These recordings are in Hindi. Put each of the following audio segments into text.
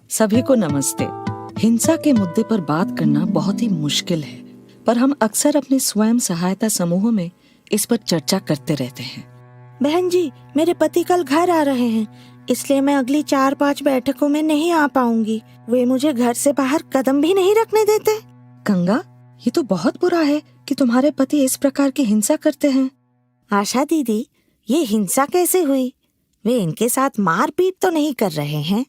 सभी को नमस्ते। हिंसा के मुद्दे पर बात करना बहुत ही मुश्किल है, पर हम अक्सर अपने स्वयं सहायता समूहों में इस पर चर्चा करते रहते हैं। बहन जी, मेरे पति कल घर आ रहे हैं, इसलिए मैं अगली 4-5 बैठकों में नहीं आ पाऊंगी। वे मुझे घर से बाहर कदम भी नहीं रखने देते। गंगा, ये तो बहुत बुरा है कि तुम्हारे पति इस प्रकार की हिंसा करते हैं। आशा दीदी, ये हिंसा कैसे हुई? वे इनके साथ मारपीट तो नहीं कर रहे हैं?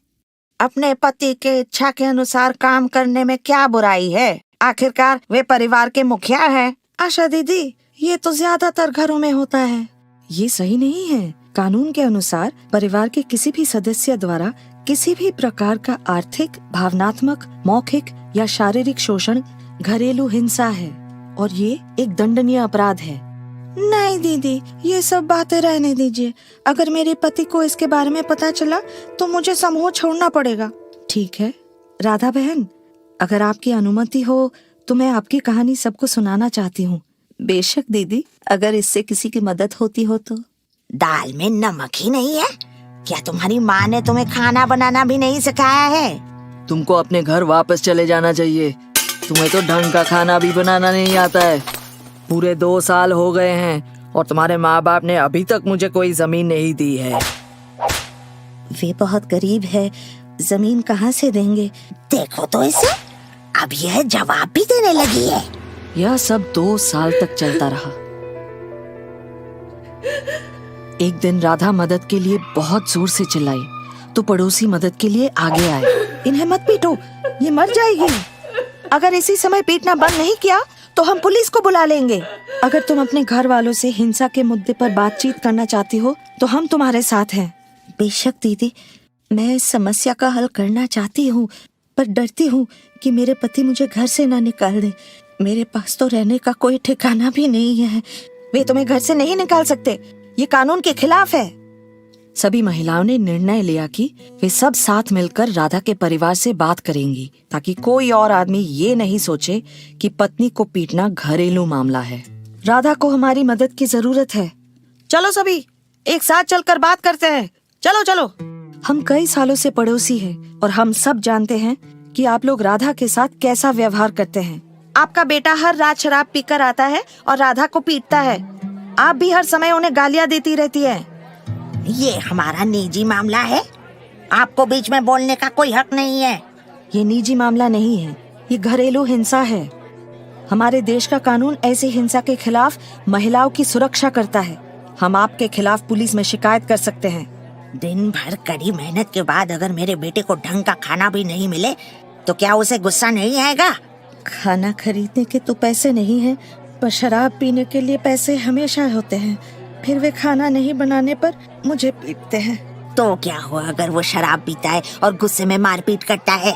अपने पति के इच्छा के अनुसार काम करने में क्या बुराई है? आखिरकार वे परिवार के मुखिया हैं। आशा दीदी, ये तो ज्यादातर घरों में होता है। ये सही नहीं है। कानून के अनुसार परिवार के किसी भी सदस्य द्वारा किसी भी प्रकार का आर्थिक, भावनात्मक, मौखिक या शारीरिक शोषण घरेलू हिंसा है और ये एक दंडनीय अपराध है। नहीं दीदी, ये सब बातें रहने दीजिए। अगर मेरे पति को इसके बारे में पता चला तो मुझे समूह छोड़ना पड़ेगा। ठीक है राधा बहन, अगर आपकी अनुमति हो तो मैं आपकी कहानी सबको सुनाना चाहती हूँ। बेशक दीदी, अगर इससे किसी की मदद होती हो तो। दाल में नमक ही नहीं है क्या? तुम्हारी माँ ने तुम्हें खाना बनाना भी नहीं सिखाया है? तुमको अपने घर वापस चले जाना चाहिए। तुम्हें तो ढंग का खाना भी बनाना नहीं आता है। पूरे 2 साल हो गए हैं और तुम्हारे माँ बाप ने अभी तक मुझे कोई जमीन नहीं दी है। वे बहुत गरीब है, जमीन कहाँ से देंगे? देखो तो इसे, अब यह जवाब भी देने लगी है। यह सब 2 साल तक चलता रहा। एक दिन राधा मदद के लिए बहुत जोर से चिल्लाई तो पड़ोसी मदद के लिए आगे आए। इन्हें मत पीटो, ये मर जाएगी। अगर इसी समय पीटना बंद नहीं किया तो हम पुलिस को बुला लेंगे। अगर तुम अपने घर वालों से हिंसा के मुद्दे पर बातचीत करना चाहती हो तो हम तुम्हारे साथ हैं। बेशक दीदी, मैं इस समस्या का हल करना चाहती हूँ, पर डरती हूँ कि मेरे पति मुझे घर से ना निकाल दें। मेरे पास तो रहने का कोई ठिकाना भी नहीं है। वे तुम्हें घर से नहीं निकाल सकते, ये कानून के खिलाफ है। सभी महिलाओं ने निर्णय लिया कि वे सब साथ मिलकर राधा के परिवार से बात करेंगी, ताकि कोई और आदमी ये नहीं सोचे कि पत्नी को पीटना घरेलू मामला है। राधा को हमारी मदद की जरूरत है। चलो सभी एक साथ चलकर बात करते हैं। चलो चलो। हम कई सालों से पड़ोसी हैं और हम सब जानते हैं कि आप लोग राधा के साथ कैसा व्यवहार करते हैं। आपका बेटा हर रात शराब पीकर आता है और राधा को पीटता है। आप भी हर समय उन्हें गालियाँ देती रहती है। ये हमारा निजी मामला है, आपको बीच में बोलने का कोई हक नहीं है। ये निजी मामला नहीं है, ये घरेलू हिंसा है। हमारे देश का कानून ऐसी हिंसा के खिलाफ महिलाओं की सुरक्षा करता है। हम आपके खिलाफ पुलिस में शिकायत कर सकते हैं। दिन भर कड़ी मेहनत के बाद अगर मेरे बेटे को ढंग का खाना भी नहीं मिले तो क्या उसे गुस्सा नहीं आएगा? खाना खरीदने के तो पैसे नहीं हैं, पर शराब पीने के लिए पैसे हमेशा होते हैं। फिर वे खाना नहीं बनाने पर मुझे पीटते हैं। तो क्या हुआ अगर वो शराब पीता है और गुस्से में मारपीट करता है?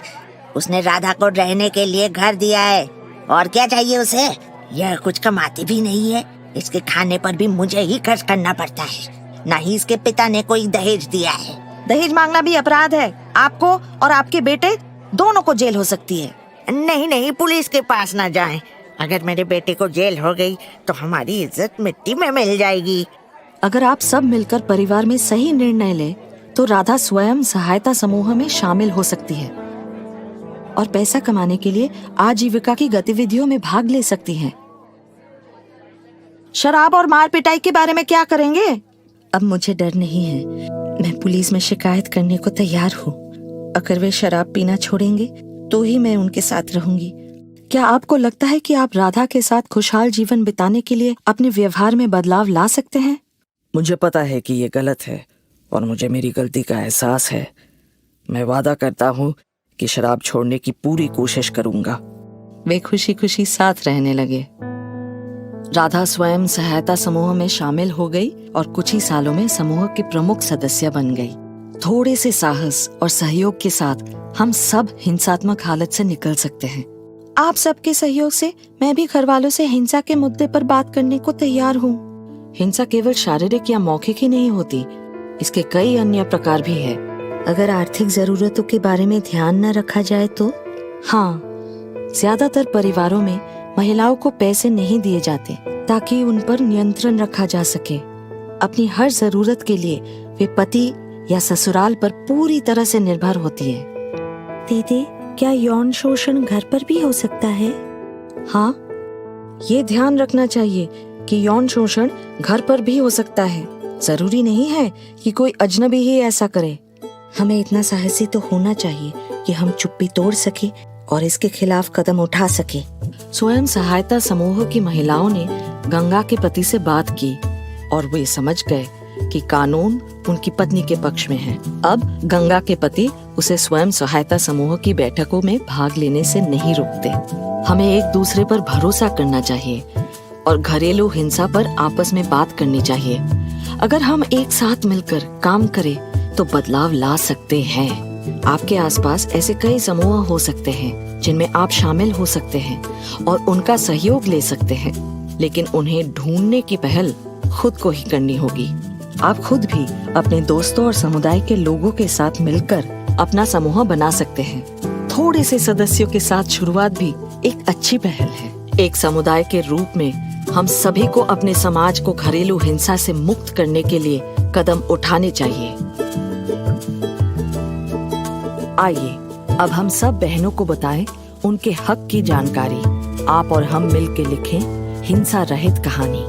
उसने राधा को रहने के लिए घर दिया है, और क्या चाहिए उसे? यह कुछ कमाती भी नहीं है, इसके खाने पर भी मुझे ही खर्च करना पड़ता है। न ही इसके पिता ने कोई दहेज दिया है। दहेज मांगना भी अपराध है। आपको और आपके बेटे दोनों को जेल हो सकती है। नहीं नहीं, पुलिस के पास ना जाएं। अगर मेरे बेटे को जेल हो गई तो हमारी इज्जत मिट्टी में मिल जाएगी। अगर आप सब मिलकर परिवार में सही निर्णय ले तो राधा स्वयं सहायता समूह में शामिल हो सकती है और पैसा कमाने के लिए आजीविका की गतिविधियों में भाग ले सकती है। शराब और मार पिटाई के बारे में क्या करेंगे? अब मुझे डर नहीं है, मैं पुलिस में शिकायत करने को तैयार हूँ। अगर वे शराब पीना छोड़ेंगे तो ही मैं उनके साथ रहूंगी। क्या आपको लगता है कि आप राधा के साथ खुशहाल जीवन बिताने के लिए अपने व्यवहार में बदलाव ला सकते हैं? मुझे पता है कि ये गलत है और मुझे मेरी गलती का एहसास है। मैं वादा करता हूँ कि शराब छोड़ने की पूरी कोशिश करूंगा। वे खुशी खुशी साथ रहने लगे। राधा स्वयं सहायता समूह में शामिल हो गई और कुछ ही सालों में समूह की प्रमुख सदस्य बन गई। थोड़े से साहस और सहयोग के साथ हम सब हिंसात्मक हालत से निकल सकते हैं। आप सबके सहयोग से मैं भी घर वालों से हिंसा के मुद्दे पर बात करने को तैयार हूँ। हिंसा केवल शारीरिक या मौखिक ही नहीं होती, इसके कई अन्य प्रकार भी है। अगर आर्थिक जरूरतों के बारे में ध्यान न रखा जाए तो? हाँ, ज्यादातर परिवारों में महिलाओं को पैसे नहीं दिए जाते ताकि उन पर नियंत्रण रखा जा सके। अपनी हर जरूरत के लिए वे पति या ससुराल पर पूरी तरह से निर्भर होती है। दीदी, क्या यौन शोषण घर पर भी हो सकता है? हाँ, ये ध्यान रखना चाहिए कि यौन शोषण घर पर भी हो सकता है। जरूरी नहीं है कि कोई अजनबी ही ऐसा करे। हमें इतना साहसी तो होना चाहिए कि हम चुप्पी तोड़ सके और इसके खिलाफ कदम उठा सके। स्वयं सहायता समूह की महिलाओं ने गंगा के पति से बात की और वे समझ गए कि कानून उनकी पत्नी के पक्ष में है। अब गंगा के पति उसे स्वयं सहायता समूह की बैठकों में भाग लेने से नहीं रोकते। हमें एक दूसरे पर भरोसा करना चाहिए और घरेलू हिंसा पर आपस में बात करनी चाहिए। अगर हम एक साथ मिलकर काम करें तो बदलाव ला सकते हैं। आपके आसपास ऐसे कई समूह हो सकते हैं जिनमें आप शामिल हो सकते हैं और उनका सहयोग ले सकते हैं, लेकिन उन्हें ढूंढने की पहल खुद को ही करनी होगी। आप खुद भी अपने दोस्तों और समुदाय के लोगों के साथ मिलकर अपना समूह बना सकते हैं। थोड़े से सदस्यों के साथ शुरुआत भी एक अच्छी पहल है। एक समुदाय के रूप में हम सभी को अपने समाज को घरेलू हिंसा से मुक्त करने के लिए कदम उठाने चाहिए। आइए अब हम सब बहनों को बताएं उनके हक की जानकारी। आप और हम मिलकर लिखें हिंसा रहित कहानी।